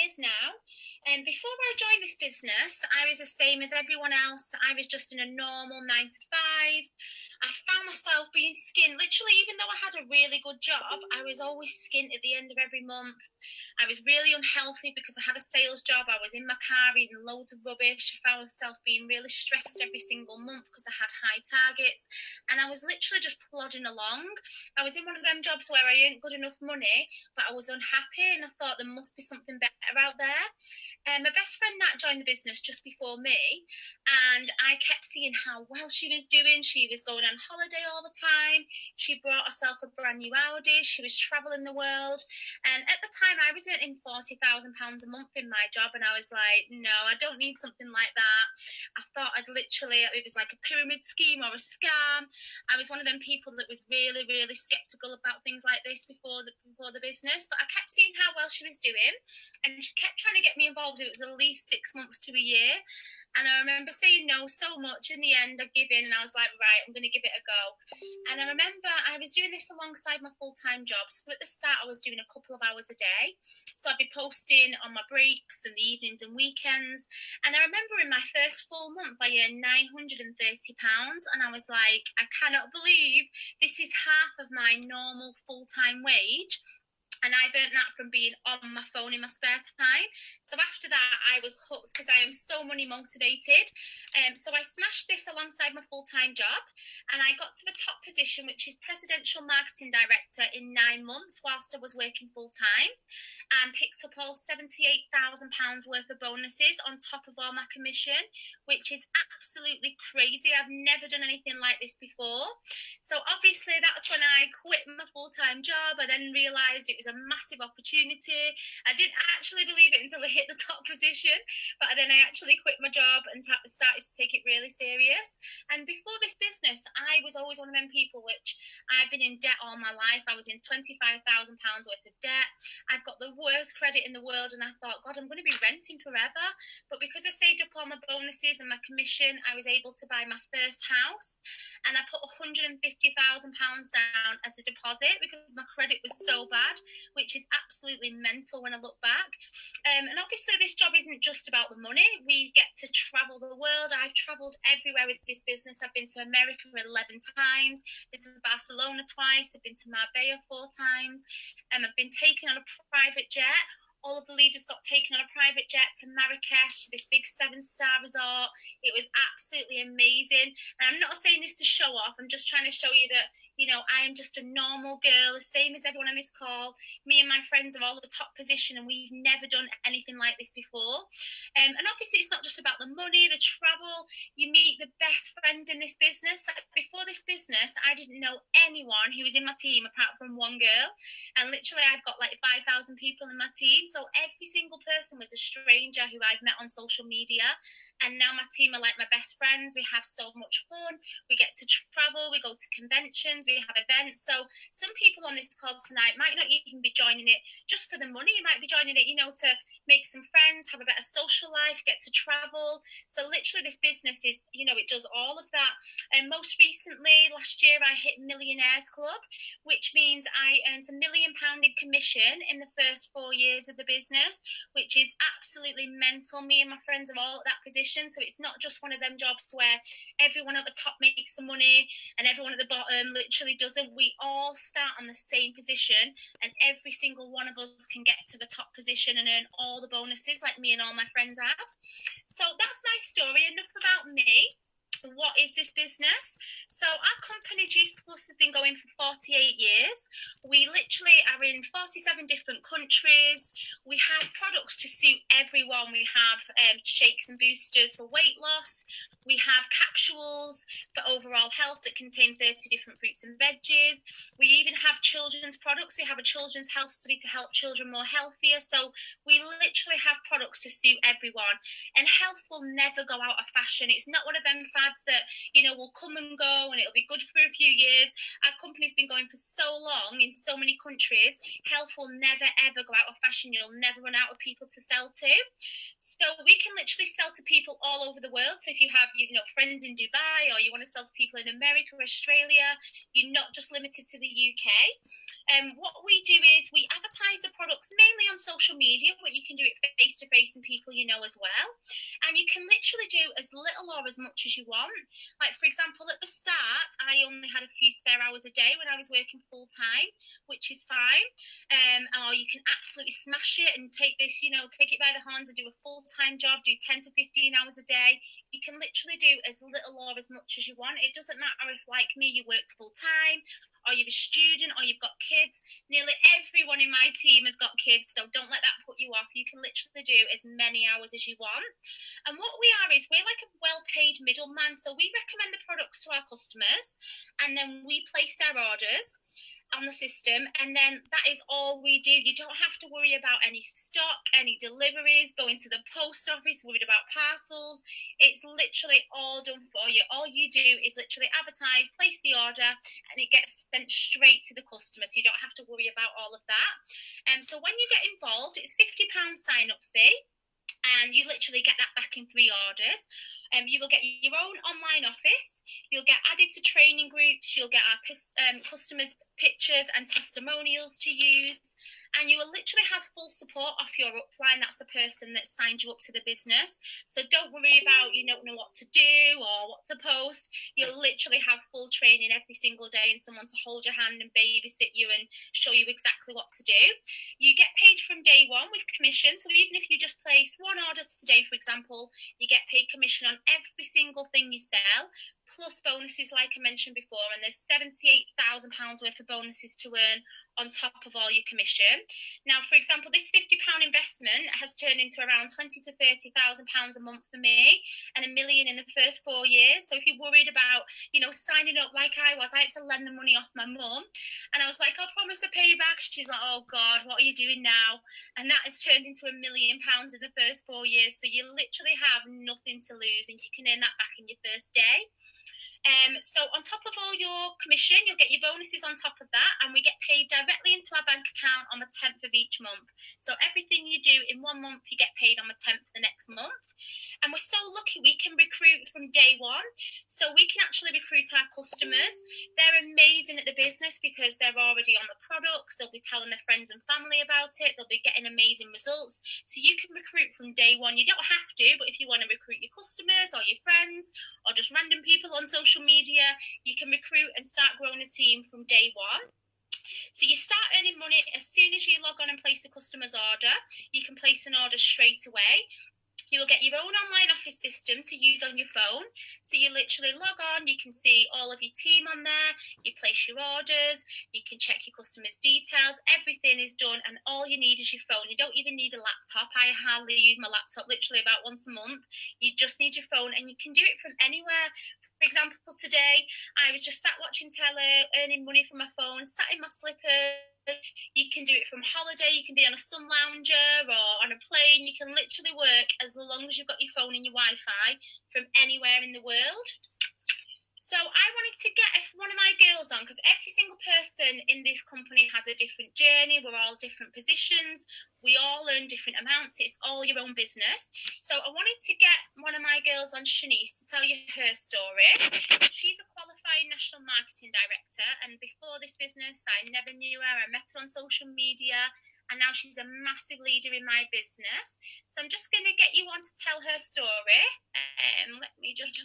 years now. And before I joined this business, I was the same as everyone else. I was just in a normal 9 to 5. I found myself being skint. Literally, even though I had a really good job, I was always skint at the end of every month. I was really unhealthy because I had a sales job. I was in my car eating loads of rubbish. I found myself being really stressed every single month because I had high targets. And I was literally just plodding along. I was in one of them jobs where I earned good enough money, but I was unhappy, and I thought there must be something better out there. My best friend Nat joined the business just before me, and I kept seeing how well she was doing. She was going on holiday all the time. She brought herself a brand new Audi. She was traveling the world. And at the time, I was earning £40,000 a month in my job, and I was like, no, I don't need something like that. I thought it was like a pyramid scheme or a scam. I was one of them people that was really, really skeptical about things like this before the business. But I kept seeing how well she was doing, and she kept trying to get me involved. It was at least 6 months to a year. And I remember saying no so much. In the end, I gave in, and I was like, right, I'm going to give it a go. And I remember I was doing this alongside my full-time job. So at the start, I was doing a couple of hours a day. So I'd be posting on my breaks and the evenings and weekends. And I remember in my first full month, I earned £930. And I was like, I cannot believe this is half of my normal full-time wage. And I've earned that from being on my phone in my spare time. So after that, I was hooked because I am so money motivated. So I smashed this alongside my full-time job, and I got to the top position, which is Presidential Marketing Director, in 9 months whilst I was working full-time, and picked up all £78,000 worth of bonuses on top of all my commission, which is absolutely crazy. I've never done anything like this before. So obviously that's when I quit my full-time job. I then realised it was a massive opportunity. I didn't actually believe it until I hit the top position, but then I actually quit my job and started to take it really serious. And before this business, I was always one of them people which I've been in debt all my life. I was in £25,000 worth of debt. I've got the worst credit in the world, and I thought, God, I'm going to be renting forever. But because I saved up all my bonuses and my commission, I was able to buy my first house, and I put £150,000 down as a deposit because my credit was so bad, which is absolutely mental when I look back. And obviously this job isn't just about the money. We get to travel the world. I've traveled everywhere with this business. I've been to America 11 times, been to Barcelona twice, I've been to Marbella 4 times, I've been taken on a private jet. All of the leaders got taken on a private jet to Marrakesh, to this big 7-star resort. It was absolutely amazing. And I'm not saying this to show off. I'm just trying to show you that, I am just a normal girl, the same as everyone on this call. Me and my friends are all at the top position, and we've never done anything like this before. And obviously it's not just about the money, the travel. You meet the best friends in this business. Like before this business, I didn't know anyone who was in my team apart from one girl. And literally I've got like 5,000 people in my team. So every single person was a stranger who I've met on social media. And now my team are like my best friends. We have so much fun. We get to travel. We go to conventions. We have events. So some people on this call tonight might not even be joining it just for the money. You might be joining it, to make some friends, have a better social life, get to travel. So literally this business is, it does all of that. And most recently, last year, I hit Millionaires Club, which means I earned £1 million in commission in the first 4 years of the business, which is absolutely mental. Me and my friends are all at that position. So it's not just one of them jobs where everyone at the top makes the money and everyone at the bottom literally doesn't. We all start on the same position, and every single one of us can get to the top position and earn all the bonuses like me and all my friends have. So that's my story. Enough about me. What is this business? So our company Juice Plus has been going for 48 years. We literally are in 47 different countries. We have products to suit everyone. We have shakes and boosters for weight loss. We have capsules for overall health that contain 30 different fruits and veggies. We even have children's products. We have a children's health study to help children more healthier. So we literally have products to suit everyone. And health will never go out of fashion. It's not one of them fads that, will come and go and it'll be good for a few years. Our company's been going for so long in so many countries. Health will never, ever go out of fashion. You'll never run out of people to sell to. So we can literally sell to people all over the world. So if you have, friends in Dubai, or you want to sell to people in America or Australia, you're not just limited to the UK. What we do is we advertise the products mainly on social media, but you can do it face to face and people as well. And you can literally do as little or as much as you want. Like, for example, at the start, I only had a few spare hours a day when I was working full time, which is fine. Or you can absolutely smash it and take this, take it by the horns and do a full time job, do 10 to 15 hours a day. You can literally do as little or as much as you want. It doesn't matter if, like me, you worked full time, or you're a student, or you've got kids. Nearly everyone in my team has got kids, so don't let that put you off. You can literally do as many hours as you want. And what we are is we're like a well-paid middleman, so we recommend the products to our customers, and then we place their orders on the system, and then that is all we do. You don't have to worry about any stock, any deliveries, going to the post office, worried about parcels. It's literally all done for you. All you do is literally advertise, place the order, and it gets sent straight to the customer, so you don't have to worry about all of that. So when you get involved, it's £50 sign-up fee, and you literally get that back in 3 orders. You will get your own online office. You'll get added to training groups. You'll get our customers' pictures and testimonials to use. And you will literally have full support off your upline. That's the person that signed you up to the business. So don't worry about you don't know what to do or what to post. You'll literally have full training every single day and someone to hold your hand and babysit you and show you exactly what to do. You get paid from day one with commission. So even if you just place 1 order today, for example, you get paid commission on every single thing you sell, plus bonuses like I mentioned before, and there's £78,000 worth of bonuses to earn on top of all your commission. Now, for example, this £50 investment has turned into around £20,000 to £30,000 a month for me, and £1 million in the first 4 years. So if you're worried about, signing up like I was, I had to lend the money off my mum, and I was like, I'll promise to pay you back. She's like, oh God, what are you doing now? And that has turned into £1 million in the first 4 years. So you literally have nothing to lose, and you can earn that back in your first day. So on top of all your commission, you'll get your bonuses on top of that, and we get paid directly into our bank account on the 10th of each month. So everything you do in 1 month, you get paid on the 10th the next month. And we're so lucky we can recruit from day one. So we can actually recruit our customers. They're amazing at the business because they're already on the products. They'll be telling their friends and family about it. They'll be getting amazing results. So you can recruit from day one. You don't have to, but if you want to recruit your customers or your friends or just random people on social media, you can recruit and start growing a team from day one. So you start earning money as soon as you log on and place the customer's order. You can place an order straight away. You will get your own online office system to use on your phone. So you literally log on, you can see all of your team on there, you place your orders, you can check your customers' details, everything is done, and all you need is your phone. You don't even need a laptop. I hardly use my laptop, literally about once a month. You just need your phone, and you can do it from anywhere. For example, today, I was just sat watching telly, earning money from my phone, sat in my slippers. You can do it from holiday, you can be on a sun lounger or on a plane. You can literally work as long as you've got your phone and your Wi-Fi from anywhere in the world. So I wanted to get one of my girls on, because every single person in this company has a different journey. We're all different positions. We all earn different amounts. It's all your own business. So I wanted to get one of my girls on, Shanice, to tell you her story. She's a qualified national marketing director, and before this business, I never knew her. I met her on social media, and now she's a massive leader in my business. So I'm just going to get you on to tell her story. Let me just...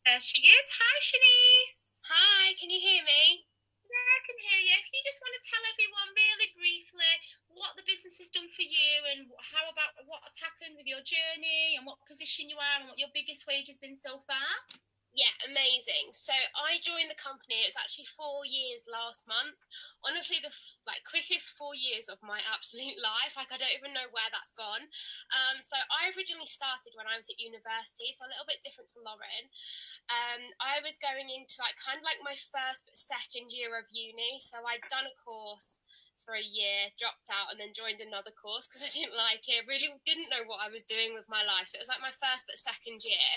There she is. Hi, Shanice. Hi, can you hear me? Yeah, I can hear you. If you just want to tell everyone really briefly what the business has done for you, and how about what's happened with your journey and what position you are and what your biggest wage has been so far. Yeah, amazing. So I joined the company, it was actually 4 years last month. Honestly, the quickest 4 years of my absolute life. I don't even know where that's gone. So I originally started when I was at university, so a little bit different to Lauren. I was going into my first but second year of uni. So I'd done a course for a year, dropped out, and then joined another course because I didn't like it. Really didn't know what I was doing with my life. So it was like my first but second year.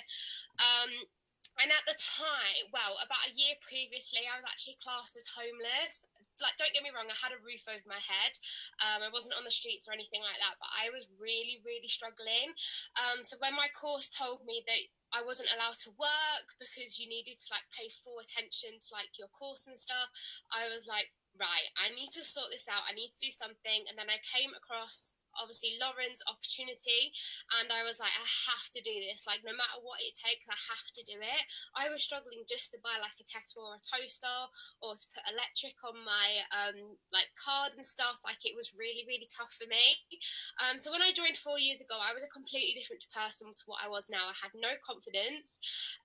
And at the time, well, about a year previously, I was actually classed as homeless. Like, don't get me wrong, I had a roof over my head. I wasn't on the streets or anything like that, but I was really, really struggling. So when my course told me that I wasn't allowed to work because you needed to like pay full attention to like your course and stuff, I was like, right, I need to sort this out. I need to do something. And then I came across obviously Lauren's opportunity, and I was like, I have to do this. Like, no matter what it takes, I have to do it. I was struggling just to buy like a kettle or a toaster, or to put electric on my like card and stuff. Like, it was really, really tough for me. So when I joined 4 years ago, I was a completely different person to what I was now. I had no confidence.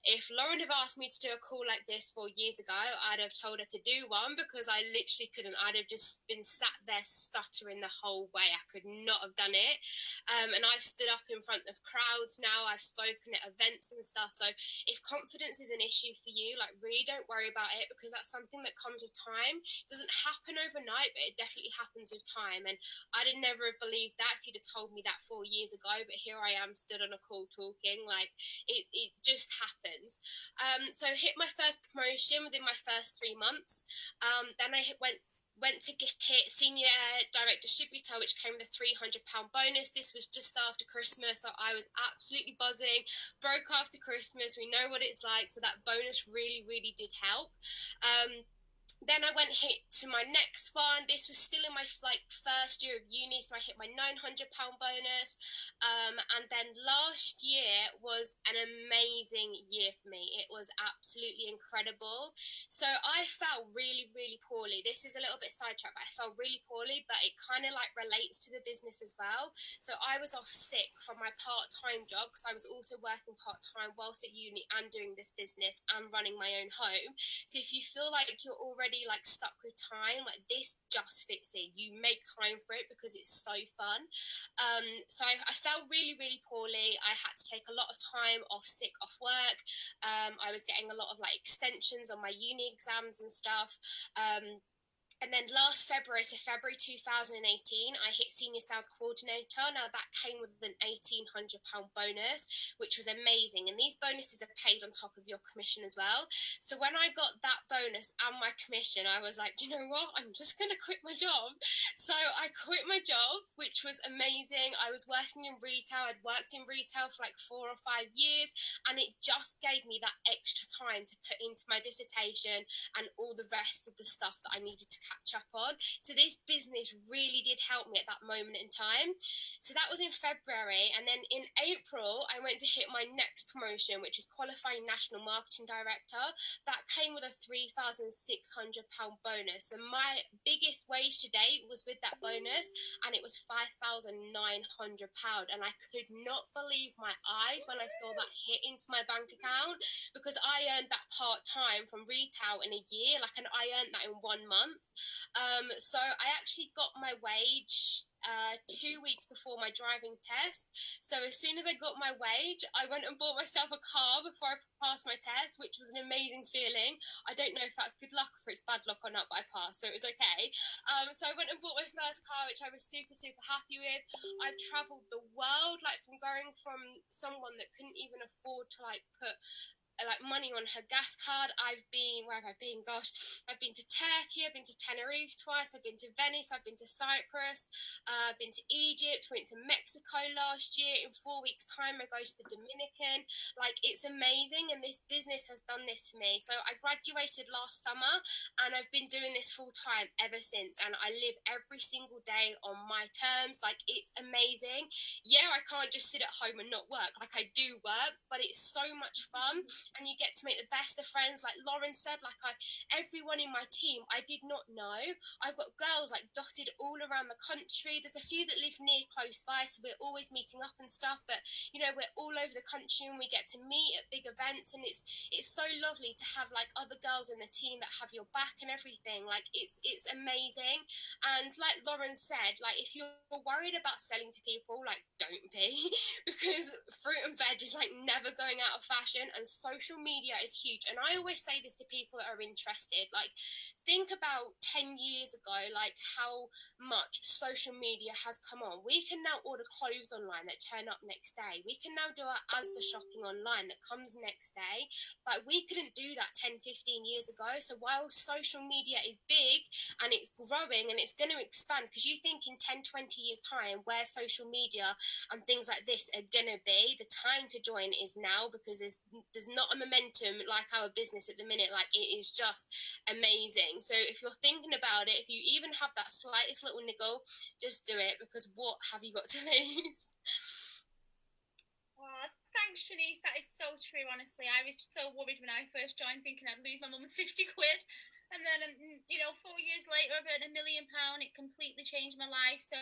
If Lauren had asked me to do a call like this 4 years ago, I'd have told her to do one, because I literally couldn't. I'd have just been sat there stuttering the whole way. I could not have done it. And I've stood up in front of crowds now. I've spoken at events and stuff. So if confidence is an issue for you, like, really don't worry about it, because that's something that comes with time. It doesn't happen overnight, but it definitely happens with time. And I'd have never have believed that if you'd have told me that 4 years ago, but here I am stood on a call talking. Like, it just happens. So I hit my first promotion within my first 3 months. Then I went to hit senior direct distributor, which came with a £300 bonus. This was just after Christmas, so I was absolutely buzzing. Broke after Christmas, we know what it's like, so that bonus really, really did help. Then I went hit to my next one. This was still in my like first year of uni, so I hit my £900 bonus. And then last year was an amazing year for me. It was absolutely incredible. So I felt really, really poorly. This is a little bit sidetracked, but I felt really poorly, but it kind of like relates to the business as well. So I was off sick from my part-time job, because I was also working part-time whilst at uni and doing this business and running my own home. So if you feel like you're already like stuck with time, like, this just fits in. You make time for it because it's so fun. So I felt really, really poorly. I had to take a lot of time off sick off work. I was getting a lot of like extensions on my uni exams and stuff. And then last February, so February 2018, I hit senior sales coordinator. Now that came with an £1,800 bonus, which was amazing. And these bonuses are paid on top of your commission as well. So when I got that bonus and my commission, I was like, you know what? I'm just going to quit my job. So I quit my job, which was amazing. I was working in retail. I'd worked in retail for like 4 or 5 years. And it just gave me that extra time to put into my dissertation and all the rest of the stuff that I needed to catch up on. So this business really did help me at that moment in time. So that was in February, and then in April I went to hit my next promotion, which is qualifying national marketing director. That came with a £3,600 bonus, and my biggest wage to date was with that bonus, and it was £5,900, and I could not believe my eyes when I saw that hit into my bank account, because I earned that part-time from retail in a year, like, and I earned that in 1 month. So I actually got my wage 2 weeks before my driving test. So as soon as I got my wage, I went and bought myself a car before I passed my test, which was an amazing feeling. I don't know if that's good luck or if it's bad luck or not, but I passed, so it was okay. So I went and bought my first car, which I was super, super happy with. I've travelled the world, like, from going from someone that couldn't even afford to like put like money on her gas card. I've been, where have I been? Gosh, I've been to Turkey, I've been to Tenerife twice, I've been to Venice, I've been to Cyprus, I've been to Egypt, went to Mexico last year. In 4 weeks' time, I go to the Dominican. Like, it's amazing, and this business has done this for me. So I graduated last summer, and I've been doing this full time ever since, and I live every single day on my terms. Like, it's amazing. Yeah, I can't just sit at home and not work. Like, I do work, but it's so much fun. And you get to make the best of friends. Like Lauren said, like, everyone in my team I did not know. I've got girls like dotted all around the country. There's a few that live near close by, so we're always meeting up and stuff, but you know, we're all over the country, and we get to meet at big events, and it's so lovely to have like other girls in the team that have your back and everything. Like, it's amazing. And like Lauren said, like, if you're worried about selling to people, like, don't be because fruit and veg is like never going out of fashion, and so social media is huge. And I always say this to people that are interested, like, think about 10 years ago, like how much social media has come on. We can now order clothes online that turn up next day. We can now do our Asda shopping online that comes next day. Like, we couldn't do that 10, 15 years ago. So while social media is big and it's growing and it's going to expand, because you think in 10, 20 years time where social media and things like this are going to be, the time to join is now, because there's not a momentum like our business at the minute. Like, it is just amazing. So if you're thinking about it, if you even have that slightest little niggle, just do it, because what have you got to lose? Oh, thanks, Shanice. That is so true, honestly. I was so worried when I first joined, thinking I'd lose my mum's 50 quid. And then, 4 years later, I've earned £1 million. It completely changed my life. So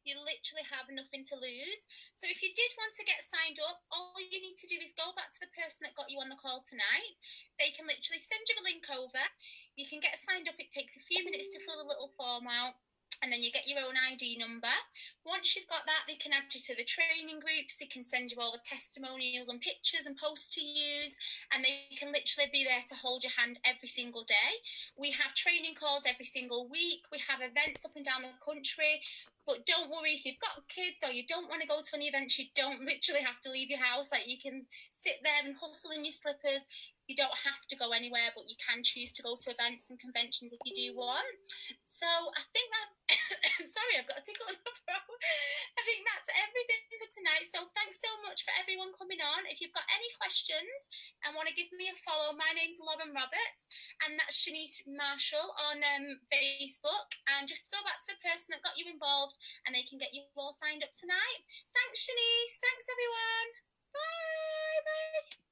you literally have nothing to lose. So if you did want to get signed up, all you need to do is go back to the person that got you on the call tonight. They can literally send you a link over. You can get signed up. It takes a few minutes to fill a little form out. And then you get your own ID number. Once you've got that, they can add you to the training groups. They can send you all the testimonials and pictures and posts to use. And they can literally be there to hold your hand every single day. We have training calls every single week. We have events up and down the country. But don't worry, if you've got kids or you don't want to go to any events, you don't literally have to leave your house. Like, you can sit there and hustle in your slippers. You don't have to go anywhere, but you can choose to go to events and conventions if you do want. So I think that's, sorry, I've got a tickle in my throat. I think that's everything for tonight. So thanks so much for everyone coming on. If you've got any questions and want to give me a follow, my name's Lauren Roberts, and that's Shanice Marshall on Facebook. And just go back to the person that got you involved, and they can get you all signed up tonight. Thanks, Shanice. Thanks, everyone. Bye. Bye.